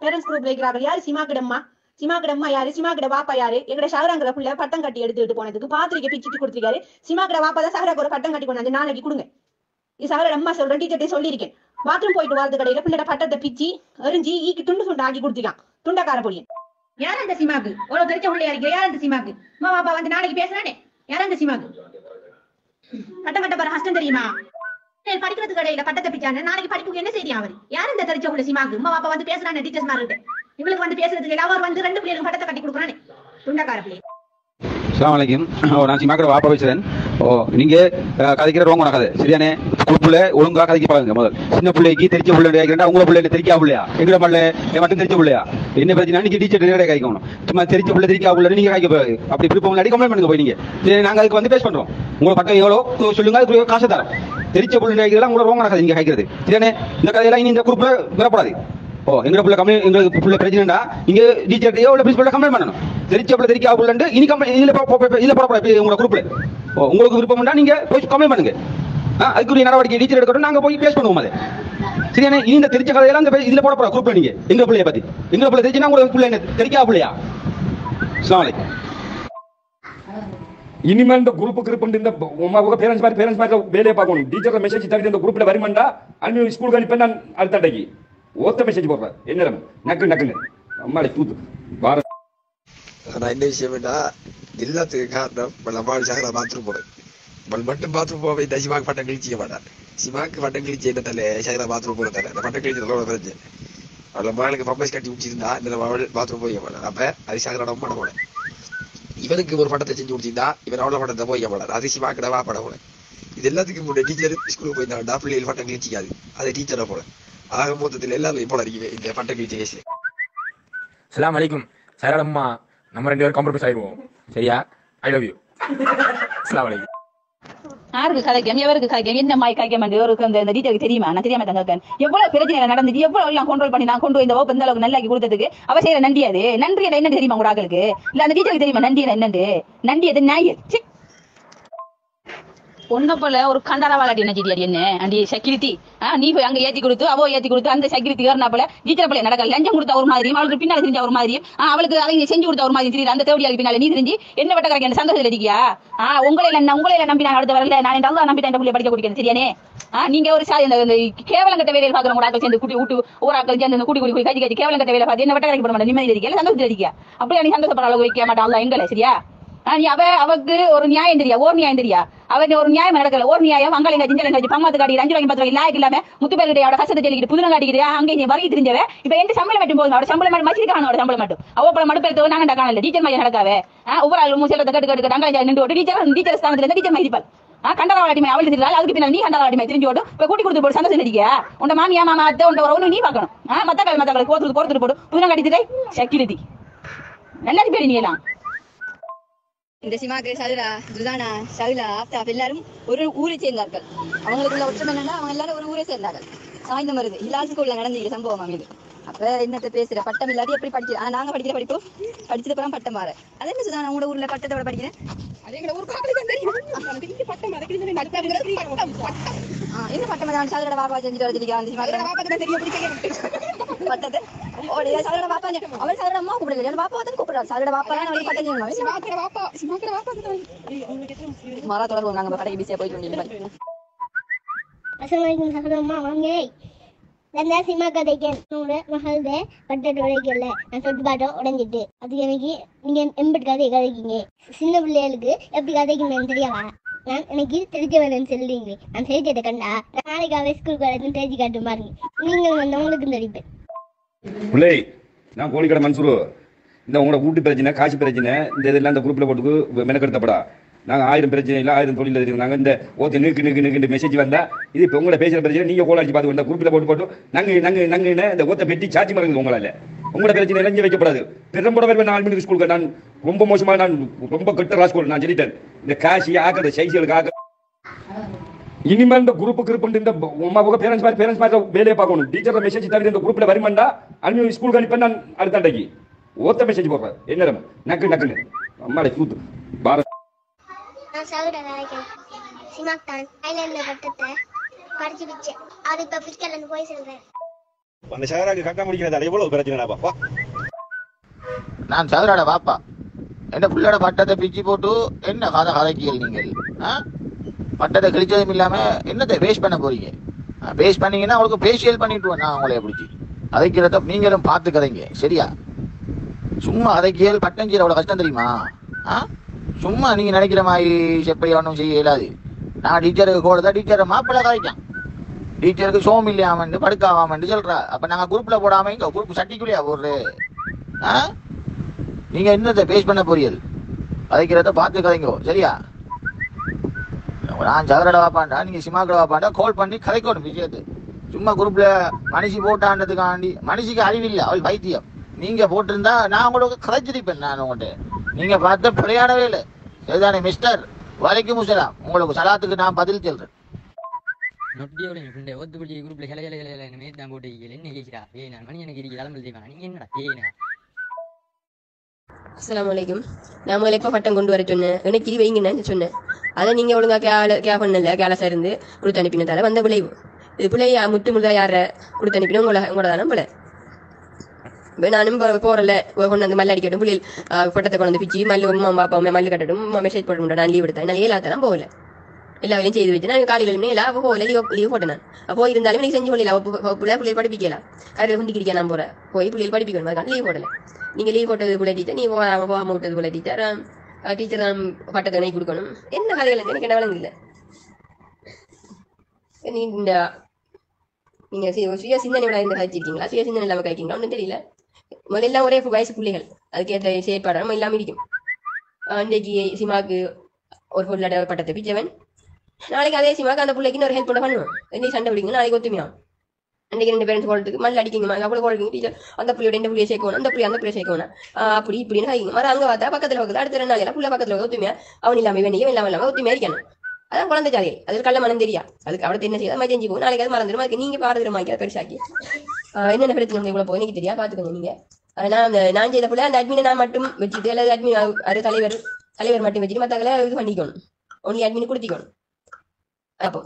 Parents குரூப்ல இருக்கிறாங்க. யாரு சிமாக்கிடம்மா? சிமாக்கிடம்மா யாரு? சிமாக்கிட வாப்பா யாரு? எங்கட ஷஹராங்கிற புள்ள பட்டம் கட்டி எடுத்துட்டு போனதுக்கு பாத்திரிக்கை பிச்சுட்டு கொடுத்துருக்காரு. சிமாக்கிட வாப்பா தான் ஷஹராக்கு ஒரு பட்டம் கட்டி கொண்டாந்து நாளைக்கு கொடுங்க. இது ஷஹரோட அம்மா சொல்றேன், டீச்சர்ட்டே சொல்லியிருக்கேன். பாத்ரூம் போயிட்டு வரது கடையில பிள்ளைட பட்டத்தை பிச்சு எரிஞ்சு ஈக்கு துண்டு சுண்டு ஆக்கி கொடுத்துருக்கான். துண்டக்கார பொழியன். யார் அந்த சிமாக்கு? ஒரு தெரிச்ச பிள்ளையா இருக்கு. யார் அந்த சிமாக்கு? அம்மா வாப்பா வந்து நாளைக்கு பேசுறானே. யார் அந்த சிமாக்கு? பட்டம் கட்ட பாரு ஹஸ்டன் தெரியுமா? படிக்கிறது கடையில பட்டத்தை பிச்சானே. நாளைக்கு படிப்புக்கு என்ன செய்யும் அவர்? யார் இந்த தெரிச்ச உள்ள சிமாக்கு? அம்மா பாப்பா வந்து பேசுறானே டீச்சர்ஸ் மார்கிட்ட. இவங்களுக்கு வந்து பேசுறதுக்கு அவர் வந்து 2 பிள்ளைகளுக்கு பட்டத்தை கட்டி கொடுக்குறானே. துண்டக்கார பிள்ளை. அஸ்ஸலாமு அலைக்கும். நான் சிமாக்கட வாப்பா பேசுறேன். நீங்க கதைக்கிற ரோங்க கதை சரியானே. குழுப்புல ஒழுங்கா கதைக்கு பாருங்க. முதல் சின்ன பிள்ளைக்கு தெரிச்ச பிள்ளை கேட்கிறா. உங்கள பிள்ளைல தெரிக்கா பிள்ளையா? எங்கட பிள்ளை மட்டும் தெரிச்ச பிள்ளையா? என்ன பிரச்சனை? நீங்க டீச்சர் நேரடியாக கைக்கணும். சும்மா தெரிச்ச பிள்ளை தெரிக்கா பிள்ளை நீங்க கைக்க போறாரு. அப்படி விருப்பம் முன்னாடி கம்ப்ளைண்ட் பண்ணுங்க போய். நீங்க நாங்க அதுக்கு வந்து பேஸ் பண்றோம். உங்க பட்டம் எவ்வளோ சொல்லுங்க, அதுக்கு காசு தரோம். தெரிச்ச பிள்ளை கேட்கிறா. உங்களோட ரோங்க கதை நீங்க கைக்கிறது சரியானே. இந்த கதையெல்லாம் இனி இந்த குரூப்ல வரப்படாது. எங்க பிள்ளை கம்ப்ளைண்ட், எங்களுக்கு பிள்ளை பிரச்சனைடா இங்க டீச்சர்ட்டையோ இல்ல பிரின்சிபல்ட்ட கம்ப்ளைண்ட் பண்ணணும். தெரிச்ச பிள்ளை தெரிக்கா பிள்ளைண்டு இனி கம்ப்ளைண்ட் இதுல போடக்கூடாது. உங்க குரூப்ல உங்களுக்கு விருப்பம்டா நீங்க போய் கம்ப்ளைண்ட் பண்ணுங்க. அதுக்குரிய நடவடிக்கை டீச்சர் எடுக்கட்டும். நாங்க போய் பேஸ் பண்ணுவோம். அது சரியான இந்த தெரிச்ச கதையெல்லாம் இந்த இதுல போடக்கூடாது. குரூப்ல நீங்க எங்க பிள்ளைய பத்தி எங்க பிள்ளை தெரிச்சுன்னா உங்களுக்கு பிள்ளை என்ன தெரிக்கா பிள்ளையா? அஸ்ஸலாமு அலைக்கும். இனிமேல் இந்த குரூப்புக்கு இருப்பு இந்த பேரண்ட்ஸ் மாதிரி வேலையை பார்க்கணும். டீச்சர் மெசேஜ் தவிர இந்த குரூப்ல வருமாண்டா அனுப்பி ஸ்கூலுக்கு அனுப்பி நான் அடுத்த அன்றைக்கு ஒத்த மெசேஜ் போடுறேன். என்ன நக்குன்னு அம்மாடி தூத்து பார. நான் என்ன விஷயம்டா எல்லாத்துக்கு காரணம் நம்மளால் சாகர பாத்ரூம் போடுறேன். மட்டும் பாத்ரூம் போக இந்த சிமாக்கு பட்டம் கிழிச்சிக்க மாட்டான். சிமாக்கு பட்டம் கிழிச்சி என்ன தலை சாகர பாத்ரூம் போட தலை. அந்த பட்டம் கிழிச்சி நல்ல பிரச்சனை. அவளை மகளுக்கு பம்பஸ் கட்டி முடிச்சிருந்தா இந்த பாத்ரூம் போய் மாட்டான். அப்ப அது சாகரோட பண்ண போல. இவனுக்கு ஒரு படத்தை செஞ்சு முடிச்சிருந்தா இவன் அவ்வளோ படத்தை போய் மாட்டான். அது சிமாக்கிடவா படம் போல. இது எல்லாத்துக்கும் முன்னே டீச்சர் ஸ்கூலுக்கு போயிருந்தா பிள்ளைகள் பட்டம் கிழிச்சிக்காது. அது டீச்சரை போல. ஆக மொத்தத்தில் எல்லாரும் போல இருக்கீங்க இந்த பட்டம் கிழிச்சி கேஸ். அஸ்ஸலாமு அலைக்கும். சரளம்மா நம்ம 2 பேரும் காம்ப்ரமைஸ் ஆயிடுவோம். சரியா? I love you. அஸ்ஸலாமு அலைக்கும். யாருக்கு கதைக்கும் எவருக்கு கதைக்கும் என்ன மாதிரி கதைக்க மாட்டேன். ஒரு இந்த டீச்சருக்கு தெரியுமா? நான் தெரியாம தான் கேட்கேன். எவ்வளவு பிரச்சனை நடந்துச்சு, எவ்வளவு எல்லாம் கண்ட்ரோல் பண்ணி நான் கொண்டு இந்த வகுப்பு இந்த அளவுக்கு நல்லாக்கி கொடுத்ததுக்கு அவ செய்யற நன்றி. அது நன்றி என்ன தெரியுமா உங்க ஆக்களுக்கு? இல்ல அந்த டீச்சருக்கு தெரியுமா நன்றி என்னண்டு? நன்றி அது நாயர் ஒன்ன போல ஒரு கண்டாரவாளாடி நஞ்சிடியாடி என்ன அண்டி செக்யூரிட்டி. நீ போய் அங்க ஏத்தி கொடுத்து அவ ஏத்தி கொடுத்து அந்த செக்யூரிட்டி ஏறினா போல டீச்சர் பிள்ளை நடக்கல. லஞ்சம் கொடுத்த ஒரு மாதிரியும் அவளுக்கு பின்னால தெரிஞ்ச ஒரு மாதிரியும் அவளுக்கு அதை செஞ்சு கொடுத்த ஒரு மாதிரி தெரியல. அந்த தேவடியாளுக்கு பின்னால நீ தெரிஞ்சு என்ன பட்ட கரைக்க சந்தோஷத்துல இருக்கியா? உங்களை நம்பி நான் அடுத்த வரல. நான் நல்லா நம்பி தான் பிள்ளை படிக்க குடிக்கிறேன். சரியானே? நீங்க ஒரு கேவலம் கட்ட வேலையை பாக்குற கூட ஆக்கள் சேர்ந்து கூட்டி விட்டு ஒரு ஆக்கள் சேர்ந்து கூட்டி கூடி கட்சி கட்சி கேவலம் கட்ட வேலை பார்த்து என்ன பட்ட கரைக்க போட மாட்டேன். நிம்மதி இருக்கல சந்தோஷத்துல இருக்கியா? அப்படியே நீ சந்தோஷப்பட அளவு வைக்க மாட்டான் எங்களை. சரியா? நீ அவக்கு ஒரு நியாயம் தெரியா? ஒரு நியாயம் தெரியா? அவன் ஒரு நியாயம் நடக்கல. ஒரு நியாயம் அங்கே ஜிஞ்சல் பம்மாத்து காட்டி 5 ரூபாய்க்கு 10 ரூபாய்க்கு லாய்க்கு இல்லாம முத்துப்பேருடைய அவட கஷ்டத்தை சொல்லிக்கிட்டு புதுன காட்டிக்கிட்டு அங்கே நீ வரைக்கும் தெரிஞ்சவ இப்ப எந்த சம்பளம் மட்டும் போதும். அவட சம்பளம் மட்டும் மச்சிருக்கான. அவட சம்பளம் மட்டும் அவ்வளோ மடுப்பெடுத்து நாங்க காணல. டீச்சர் மாதிரி நடக்காவே ஒவ்வொரு ஆள் செல்லத்தை கட்டு அங்கே நின்று ஓட்டு டீச்சர் ஸ்தானத்துல இருந்து டீச்சர் மாதிரி இருப்பாள். கண்டராவாடிமை அவள் தெரியாது. அதுக்கு பின்னால் நீ கண்டராவாடிமை தெரிஞ்சு ஓட்டும். இப்ப கூட்டி கொடுத்து போட்டு சந்தோஷம் இருக்கியா? உண்ட மாமியா மாமா அத்தை உண்ட ஒன்று நீ பார்க்கணும். மத்தக்கள் கோர்த்துட்டு போட்டு புதுன காட்டிட்டு செக்யூரிட்டி எல்லாத்தையும் பேரு நீ எல்லாம். இந்த சிமாக்கு சதுரா ஜுதானா ஷகுலா ஆப்தாப் எல்லாரும் ஒரு ஊரை சேர்ந்தார்கள். அவங்களுக்குள்ள ஒற்றுமை என்னன்னா அவங்க எல்லாரும் ஒரு ஊரை சேர்ந்தார்கள். சாய்ந்தம் வருது ஹிலால் ஸ்கூல்ல நடந்த சம்பவம் அமைது. அப்ப என்னத்தை பேசுற பட்டம் இல்லாட்டி எப்படி படிக்கிற? நாங்க படிக்கிற படிப்போம் படிச்சது அப்புறம் பட்டம் மாற. அதே மாதிரி சுதானா உங்களோட ஊர்ல பட்டத்தோட படிக்கிறேன். என்ன பட்டம் தான் சதுரோட பாப்பா செஞ்சுட்டு வரதுக்கு பட்டத்தை அவள் சதுரோட அம்மா கூப்பிடல. பாப்பா தான் கூப்பிடுறாரு. சதுரோட பாப்பா மாறா தொடர்பு நாங்க கடைக்கு பிஸியா போயிட்டு வந்தீங்க. அம்மா வாங்க சிமா கதைக்கு மகள பட்டத்து உடைக்கல நான் சொட்டு பாட்டம் உடைஞ்சிட்டு அதுக்கு எனக்கு நீங்க எம்பட்டு கதையை கதைக்கிங்க. சின்ன பிள்ளைகளுக்கு எப்படி கதைக்குன்னு தெரியாதா? நான் எனக்கு தெரிஞ்ச வேலைன்னு சொல்றீங்களே. நான் தெரிஞ்சதை கண்டா நாளைக்காவே ஸ்கூலுக்கு வரதுன்னு தெரிஞ்சு காட்டு பாருங்க. நீங்கள் வந்து உங்களுக்கும் தெரிப்பேன். பிள்ளை நான் கோழிக்கடை மன்சூரு. இந்த உங்களோட வீட்டு பிரச்சனை காசு பிரச்சனை இந்த இதெல்லாம் இந்த குரூப்ல போட்டு மெனக்கெடுத்தப்படா. நாங்கள் 1000 பிரச்சனை இல்லை 1000 தொழில் இருக்கிறாங்க. இந்த ஓத்து நிற்கு மெசேஜ் வந்தா இது இப்போ உங்களை பேசுகிற பிரச்சனை நீங்கள் கோல் அடிச்சு பார்த்து இந்த குரூப்பில் போட்டு நாங்கள் இந்த ஓத்தை பெட்டி சார்ஜ் பண்ணுறது உங்களால் உங்களோட பிரச்சனை இளைஞ வைக்கப்படாது. பெரும்போட பேர் 4 மணிக்கு ஸ்கூலுக்கு நான் ரொம்ப மோசமாக நான் ரொம்ப கெட்ட ஸ்கூல் நான் சொல்லிட்டேன். இந்த காசி ஆக்கிற சைசிகளுக்கு ஆக்க இனிமேல் இந்த குரூப்புக்கு இருப்பு இந்த பேரண்ட்ஸ் மாதிரி வேலையை பார்க்கணும். டீச்சர் மெசேஜ் தவிர இந்த குரூப்ல வருமாண்டா அனுப்பி ஸ்கூலுக்கு அனுப்பி நான் அடுத்த அன்றைக்கு ஒத்த மெசேஜ் போடுறேன். என்ன நக்குன்னு அம்மாடி தூத்து பார. நான் சவுட வேலைக்கு சிமாக் தான் ஐலண்ட்ல பட்டத்தை படிச்சு வச்சேன். அது இப்ப பிஸ்கல்ல போய் சொல்றேன். அந்த ஷாராக்கு கக்கா முடிக்கிறதால எவ்வளவு பிரச்சனைடாப்பா. நான் சதுராட பாப்பா என் பிள்ளையோட பட்டத்தை பிச்சு போட்டு என்ன கதை கதைக்கியல் நீங்கள்? பட்டத்தை கிழிச்சதும் இல்லாம என்னத்தை வேஸ்ட் பண்ண போறீங்க? வேஸ்ட் பண்ணீங்கன்னா உங்களுக்கு பேஷியல் பண்ணிட்டு நான் உங்களை பிடிச்சி அதைக்கிறத நீங்களும் பார்த்து கதைங்க சரியா? சும்மா அதைக்கியல் பட்டஞ்சீர அவ்வளவு கஷ்டம் தெரியுமா? சும்மா நீங்க நினைக்கிற மாதிரி செப்பை ஒன்றும் செய்ய இயலாது. நான் டீச்சருக்கு கோடதா டீச்சரை மாப்பிள்ளை கதைக்கான், டீச்சருக்கு சோம் இல்லையாமண்டு படுக்காவாமண்டு சொல்றா. அப்ப நாங்க குரூப்ல போடாம இங்க குரூப் சட்டிக்குள்ளையா போடுற? நீங்க என்னத்தை பேஸ் பண்ண போறீர்கள்? அதைக்கிறத பார்த்து கதைங்கோ சரியா? நான் சதுரட வாப்பாண்டா நீங்க சிமாக்கட வாப்பாண்டா கால் பண்ணி கதைக்கணும் விஷயத்து. சும்மா குரூப்ல மனுஷி போட்டாண்டதுக்காண்டி மனுஷிக்கு அறிவில்லை, அவள் பைத்தியம். நீங்க போட்டிருந்தா நான் உங்களுக்கு கதைச்சிருப்பேன். நான் உங்கள்கிட்ட நீங்க பார்த்த பிரயாணவே இல்லை சரிதானே மிஸ்டர்? வலைக்கும் முசலாம் உங்களுக்கு சலாத்துக்கு நான் பதில் சொல்றேன். அஸ்ஸலாமு அலைக்கும். நான் முதல்ல எப்போ பட்டம் கொண்டு வர சொன்னேன், எனக்கு இது வைங்கன்னு சொன்னேன். அதை நீங்க ஒழுங்கா கே பண்ணல, கேலஸா இருந்து கொடுத்து அனுப்பினதால வந்த விளைவு. இது பிள்ளைய முட்டு முழுதா யார கொடுத்து அனுப்பினா உங்களோட தானே போல. நானும் போறல கொண்டு வந்து மல்ல அடிக்கட்டும் பிள்ளைகள் பட்டத்தை கொண்டு வந்து பிச்சு மல்லு பாப்பா மல்லு கட்டட்டும் மெசேஜ் போட முடியும். நான் லீவ் எடுத்தேன், நான் ஏழாத்தான் போகல, எல்லா வேலையும் செய்து வச்சு நான் காலையில் எல்லாம் போகல, லீவ் போட்டேன். நான் அப்போ இருந்தாலும் எனக்கு செஞ்சு கொள்ளல, பிள்ளைகள் படிப்பிக்கலாம் காலையில் குண்டி கிடிக்க நான் போறேன், போய் பிள்ளைகள் படிப்பிக்கணும், அதுக்கான லீவ் போடல. நீங்க லீவ் போட்டது போல டீச்சர், நீ போகாம விட்டது போல டீச்சர், டீச்சர் தான் பட்டத்தை நை கொடுக்கணும். என்ன கதைகள் எனக்கு என்ன வழங்கு இல்லை. நீங்க சுய சிந்தனையோட இருந்து கழிச்சிருக்கீங்களா, சுய சிந்தனை இல்லாம கழிக்கீங்களா ஒன்றும் தெரியல. முதல்ல எல்லாம் ஒரே வயசு பிள்ளைகள், அதுக்கேற்ற செயற்பாடு நம்ம இல்லாம இருக்கும். இன்றைக்கு சிமாக்கு ஒரு பொருளாட பட்டத்தை பிச்சவன், நாளைக்கு அதே சிமாக்கு அந்த பிள்ளைக்கு ஒரு ஹெல்ப் பண்ண பண்ணுவோம். இன்னைக்கு சண்டை பிடிக்கும், நாளைக்கு ஒத்துமையாகும். அன்றைக்கு 2 பேரண்ட்ஸ் போடுறதுக்கு மல்ல அடிக்கிங்க, அவ்வளோ போடுறீங்க டீச்சர், அந்த பிள்ளையோட 2 பிள்ளையை சேர்க்கணும், அந்த பிள்ளைய சேர்க்கணும், அப்படி இப்படின்னு காய்ங்க மரம் அங்கே பார்த்தா பக்கத்தில் அடுத்த 2 நாள் பிள்ளை பக்கத்தில் ஒத்துமையா அவன் இல்லாமல் வேண்டிய இல்லாமல் ஒத்துமையா இருக்கணும். அதான் குழந்தை ஜாதி, அது கள்ள மனம் தெரியா, அதுக்கு அவடத்தை என்ன செய்யாது மஜஞ்சி போகும், நாளைக்கு அது மறந்துடும். அதுக்கு நீங்க பாரதூரமாக்கி அதை பெருசாக்கி என்னென்ன பிரச்சனை இவ்வளோ போய் எனக்கு தெரியா பார்த்துக்கோங்க நீங்க. நான் செய்த பிள்ளை அந்த அட்மினை நான் மட்டும் வச்சுட்டு, அல்லது அட்மின் அது தலைவர் மட்டும் வச்சுட்டு மற்றவங்களை இது பண்ணிக்கணும், ஒன்லி அட்மின் கொடுத்திக்கணும். அப்போ